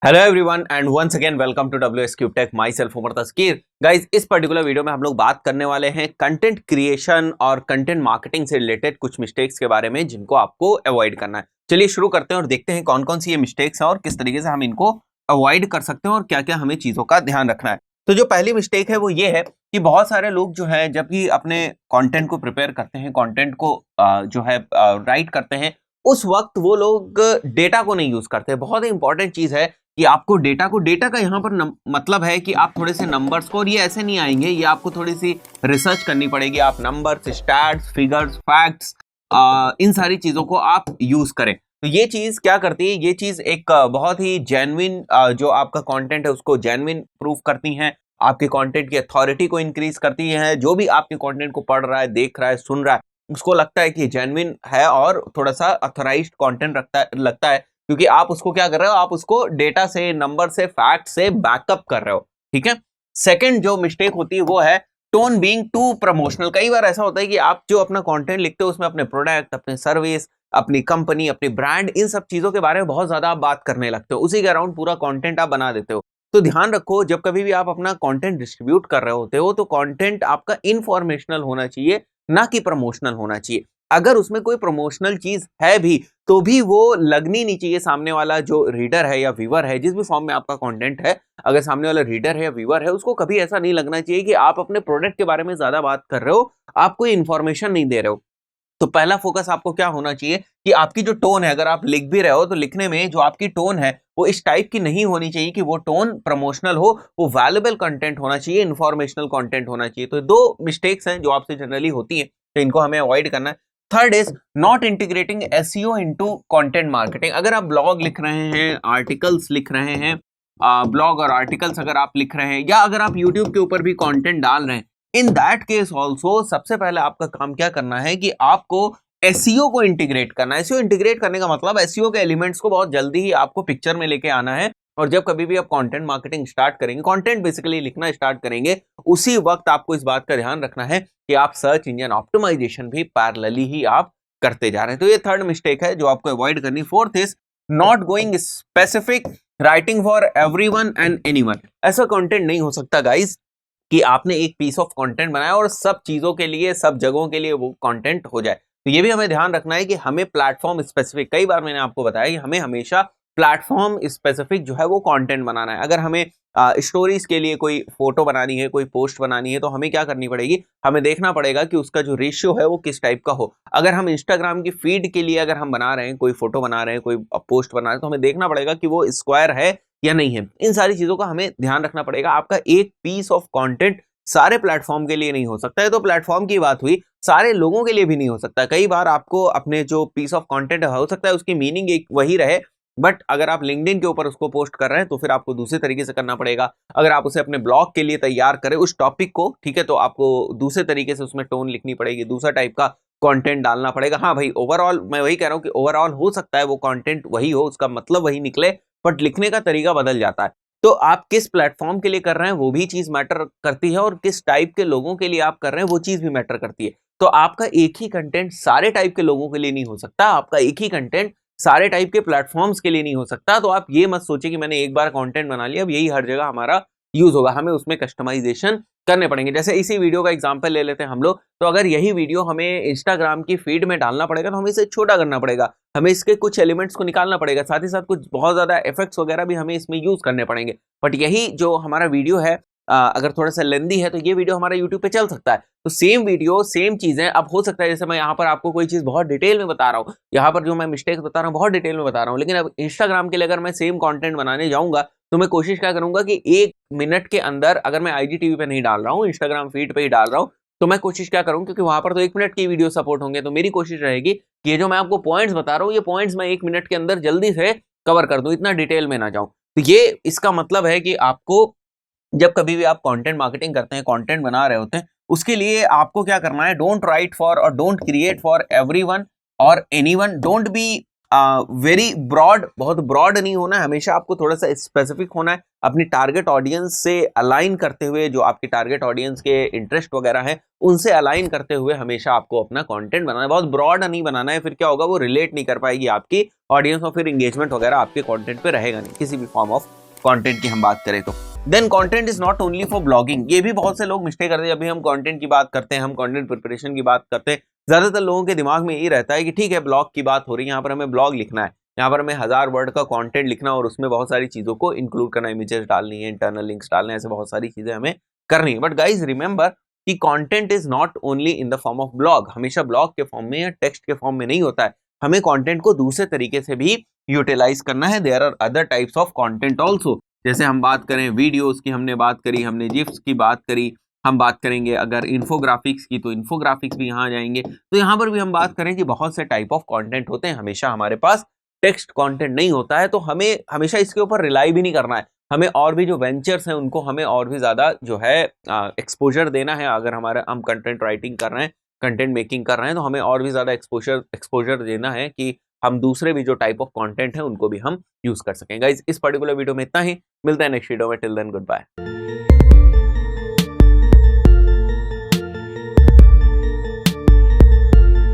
Hello everyone and once again welcome to WS Cube Tech। Myself Umar Taskeer. Guys, इस particular video में हम लोग बात करने वाले हैं कंटेंट क्रिएशन और कंटेंट मार्केटिंग से रिलेटेड कुछ मिस्टेक्स के बारे में जिनको आपको अवॉइड करना है। चलिए शुरू करते हैं और देखते हैं कौन कौन सी ये मिस्टेक्स हैं और किस तरीके से हम इनको अवॉइड कर सकते हैं और क्या क्या हमें चीजों का ध्यान रखना है। तो जो पहली मिस्टेक है वो ये है कि बहुत सारे लोग जो है जब भी अपने कंटेंट को प्रिपेयर करते हैं, कंटेंट को जो है राइट करते हैं, उस वक्त वो लोग डेटा को नहीं यूज करते। बहुत ही इंपॉर्टेंट चीज है कि आपको डेटा का यहाँ पर मतलब है कि आप थोड़े से नंबर्स को, और ये ऐसे नहीं आएंगे, ये आपको थोड़ी सी रिसर्च करनी पड़ेगी। आप नंबर्स, स्टैट्स, फिगर्स, फैक्ट्स, इन सारी चीजों को आप यूज करें। तो ये चीज क्या करती है, ये चीज एक बहुत ही जेन्युइन जो आपका कंटेंट है उसको जेन्युइन प्रूफ करती है, आपके कंटेंट की अथॉरिटी को इंक्रीज करती है। जो भी आपके कंटेंट को पढ़ रहा है, देख रहा है, सुन रहा है, उसको लगता है कि जेन्युइन है और थोड़ा सा अथोराइज्ड कंटेंट लगता है, क्योंकि आप उसको क्या कर रहे हो, आप उसको डेटा से, नंबर से, फैक्ट से बैकअप कर रहे हो। ठीक है। सेकंड जो मिस्टेक होती है वो है टोन बीइंग टू प्रमोशनल। कई बार ऐसा होता है कि आप जो अपना कंटेंट लिखते हो उसमें अपने प्रोडक्ट, अपने सर्विस, अपनी कंपनी, अपनी ब्रांड, इन सब चीजों के बारे में बहुत ज्यादा आप बात करने लगते हो, उसी के अराउंड पूरा कंटेंट आप बना देते हो। तो ध्यान रखो, जब कभी भी आप अपना कंटेंट डिस्ट्रीब्यूट कर रहे होते हो तो कंटेंट आपका इंफॉर्मेशनल होना चाहिए, ना कि प्रमोशनल होना चाहिए। अगर उसमें कोई प्रमोशनल चीज है भी तो भी वो लगनी नहीं चाहिए सामने वाला जो रीडर है या व्यूअर है, जिस भी फॉर्म में आपका कंटेंट है, अगर सामने वाला रीडर है या व्यूअर है, उसको कभी ऐसा नहीं लगना चाहिए कि आप अपने प्रोडक्ट के बारे में ज्यादा बात कर रहे हो, आप कोई इंफॉर्मेशन नहीं दे रहे हो। तो पहला फोकस आपको क्या होना चाहिए कि आपकी जो टोन है, अगर आप लिख भी रहे हो तो लिखने में जो आपकी टोन है वो इस टाइप की नहीं होनी चाहिए कि वो टोन प्रमोशनल हो, वो वैल्यूएबल कंटेंट होना चाहिए, इंफॉर्मेशनल कंटेंट होना चाहिए। तो दो मिस्टेक्स हैं जो आपसे जनरली होती हैं, तो इनको हमें अवॉइड करना है। Third is not integrating SEO into content marketing. अगर आप ब्लॉग लिख रहे हैं, आर्टिकल्स लिख रहे हैं, ब्लॉग और आर्टिकल्स अगर आप लिख रहे हैं, या अगर आप यूट्यूब के ऊपर भी कंटेंट डाल रहे हैं, इन दैट केस ऑल्सो सबसे पहले आपका काम क्या करना है कि आपको एसईओ को इंटीग्रेट करना है। एसईओ इंटीग्रेट करने का मतलब एसईओ के एलिमेंट्स को बहुत जल्दी ही आपको पिक्चर में लेके आना है। और जब कभी भी आप कंटेंट मार्केटिंग स्टार्ट करेंगे, कंटेंट बेसिकली लिखना स्टार्ट करेंगे, उसी वक्त आपको इस बात का ध्यान रखना है कि आप सर्च इंजन ऑप्टिमाइजेशन भी पैरेलली ही आप करते जा रहे हैं। तो ये थर्ड मिस्टेक है जो आपको अवॉइड करनी। Fourth is not going specific, writing for everyone and anyone. ऐसा कंटेंट नहीं हो सकता गाइस कि आपने एक पीस ऑफ कंटेंट बनाया और सब चीजों के लिए, सब जगहों के लिए वो कंटेंट हो जाए। तो ये भी हमें ध्यान रखना है कि हमें प्लेटफॉर्म स्पेसिफिक, कई बार मैंने आपको बताया कि हमें हमेशा प्लेटफॉर्म स्पेसिफिक जो है वो कंटेंट बनाना है। अगर हमें स्टोरीज के लिए कोई फोटो बनानी है, कोई पोस्ट बनानी है, तो हमें क्या करनी पड़ेगी, हमें देखना पड़ेगा कि उसका जो रेशियो है वो किस टाइप का हो। अगर हम इंस्टाग्राम की फीड के लिए अगर हम बना रहे हैं, कोई फोटो बना रहे हैं, कोई पोस्ट बना रहे हैं, तो हमें देखना पड़ेगा कि वो स्क्वायर है या नहीं है। इन सारी चीजों का हमें ध्यान रखना पड़ेगा। आपका एक पीस ऑफ कंटेंट सारे प्लेटफॉर्म के लिए नहीं हो सकता है। तो प्लेटफॉर्म की बात हुई, सारे लोगों के लिए भी नहीं हो सकता। कई बार आपको अपने जो पीस ऑफ कंटेंट हो सकता है उसकी मीनिंग एक वही रहे, बट अगर आप लिंक्डइन के ऊपर उसको पोस्ट कर रहे हैं तो फिर आपको दूसरे तरीके से करना पड़ेगा। अगर आप उसे अपने ब्लॉग के लिए तैयार करें उस टॉपिक को, ठीक है, तो आपको दूसरे तरीके से उसमें टोन लिखनी पड़ेगी, दूसरा टाइप का कंटेंट डालना पड़ेगा। हाँ भाई, ओवरऑल मैं वही कह रहा हूँ कि ओवरऑल हो सकता है वो कंटेंट वही हो, उसका मतलब वही निकले, बट लिखने का तरीका बदल जाता है। तो आप किस प्लेटफॉर्म के लिए कर रहे हैं वो भी चीज मैटर करती है, और किस टाइप के लोगों के लिए आप कर रहे हैं वो चीज भी मैटर करती है। तो आपका एक ही कंटेंट सारे टाइप के लोगों के लिए नहीं हो सकता, आपका एक ही कंटेंट सारे टाइप के प्लेटफॉर्म्स के लिए नहीं हो सकता। तो आप ये मत सोचिए कि मैंने एक बार कंटेंट बना लिया, अब यही हर जगह हमारा यूज होगा। हमें उसमें कस्टमाइजेशन करने पड़ेंगे। जैसे इसी वीडियो का एग्जांपल ले लेते हैं हम लोग, तो अगर यही वीडियो हमें इंस्टाग्राम की फीड में डालना पड़ेगा तो हमें इसे छोटा करना पड़ेगा, हमें इसके कुछ एलिमेंट्स को निकालना पड़ेगा, साथ ही साथ कुछ बहुत ज्यादा इफेक्ट्स वगैरह भी हमें इसमें यूज करने पड़ेंगे। बट यही जो हमारा वीडियो है, अगर थोड़ा सा लेंदी है तो ये वीडियो हमारा यूट्यूब पे चल सकता है। तो सेम वीडियो, सेम चीजें, अब हो सकता है जैसे मैं यहाँ पर आपको कोई चीज बहुत डिटेल में बता रहा हूँ, यहाँ पर जो मैं मिस्टेक्स बता रहा हूँ बहुत डिटेल में बता रहा हूँ, लेकिन अब इंस्टाग्राम के लिए अगर मैं सेम कंटेंट बनाने जाऊंगा तो मैं कोशिश क्या करूंगा कि 1 मिनट के अंदर, अगर मैं IGTV पे नहीं डाल रहा हूँ, इंस्टाग्राम फीड पे ही डाल रहा हूँ, तो मैं कोशिश क्या करूँ, क्योंकि वहां पर तो 1 मिनट की वीडियो सपोर्ट होंगे, तो मेरी कोशिश रहेगी कि ये जो मैं आपको पॉइंट्स बता रहा हूँ, ये पॉइंट्स मैं 1 मिनट के अंदर जल्दी से कवर कर दूं, इतना डिटेल में ना जाऊं। तो ये इसका मतलब है कि आपको जब कभी भी आप कंटेंट मार्केटिंग करते हैं, कंटेंट बना रहे होते हैं, उसके लिए आपको क्या करना है, डोंट राइट फॉर और डोंट क्रिएट फॉर एवरीवन और anyone, don't be very broad, बहुत ब्रॉड नहीं होना है, हमेशा आपको थोड़ा सा स्पेसिफिक होना है, अपनी टारगेट ऑडियंस से अलाइन करते हुए, जो आपकी टारगेट ऑडियंस के इंटरेस्ट वगैरह हैं उनसे अलाइन करते हुए हमेशा आपको अपना कंटेंट बनाना है। बहुत ब्रॉड नहीं बनाना है, फिर क्या होगा, वो रिलेट नहीं कर पाएगी आपकी ऑडियंस और फिर एंगेजमेंट वगैरह आपके कंटेंट पे रहेगा नहीं, किसी भी फॉर्म ऑफ कंटेंट की हम बात करें तो। Then content is not only for blogging, ये भी बहुत से लोग मिस्टेक करते हैं। अभी हम कंटेंट की बात करते हैं, हम कंटेंट प्रिपरेशन की बात करते हैं, ज्यादातर लोगों के दिमाग में यही रहता है कि ठीक है ब्लॉग की बात हो रही है, यहाँ पर हमें ब्लॉग लिखना है, यहाँ पर हमें 1000 वर्ड का कंटेंट लिखना और उसमें बहुत सारी चीजों को इंक्लूड करना, इमेजेस डालनी है, इंटरनल लिंक्स डालने हैं, ऐसे बहुत सारी चीजें हमें करनी है। बट गाइज रिमेंबर कि content is not only in the form of blog, हमेशा ब्लॉग के फॉर्म में या टेक्स्ट के फॉर्म में नहीं होता है, हमें कंटेंट को दूसरे तरीके से भी यूटिलाइज करना है। There are other types of content also, जैसे हम बात करें वीडियोस की, हमने बात करी, हमने जिफ्स की बात करी, हम बात करेंगे अगर इन्फोग्राफिक्स की तो इन्फोग्राफिक्स भी यहाँ आ जाएंगे। तो यहाँ पर भी हम बात करें कि बहुत से टाइप ऑफ कंटेंट होते हैं, हमेशा हमारे पास टेक्स्ट कंटेंट नहीं होता है, तो हमें हमेशा इसके ऊपर रिलाई भी नहीं करना है, हमें और भी जो वेंचर्स हैं उनको हमें और भी ज्यादा जो है एक्सपोजर देना है। अगर हमारा हम कंटेंट राइटिंग कर रहे हैं, कंटेंट मेकिंग कर रहे हैं, तो हमें और भी ज्यादा एक्सपोजर देना है कि हम दूसरे भी जो टाइप ऑफ कंटेंट है उनको भी हम यूज कर सकें। गाइज इस पर्टिकुलर वीडियो में इतना ही, मिलते हैं नेक्स्ट वीडियो में, टिल देन गुड बाय।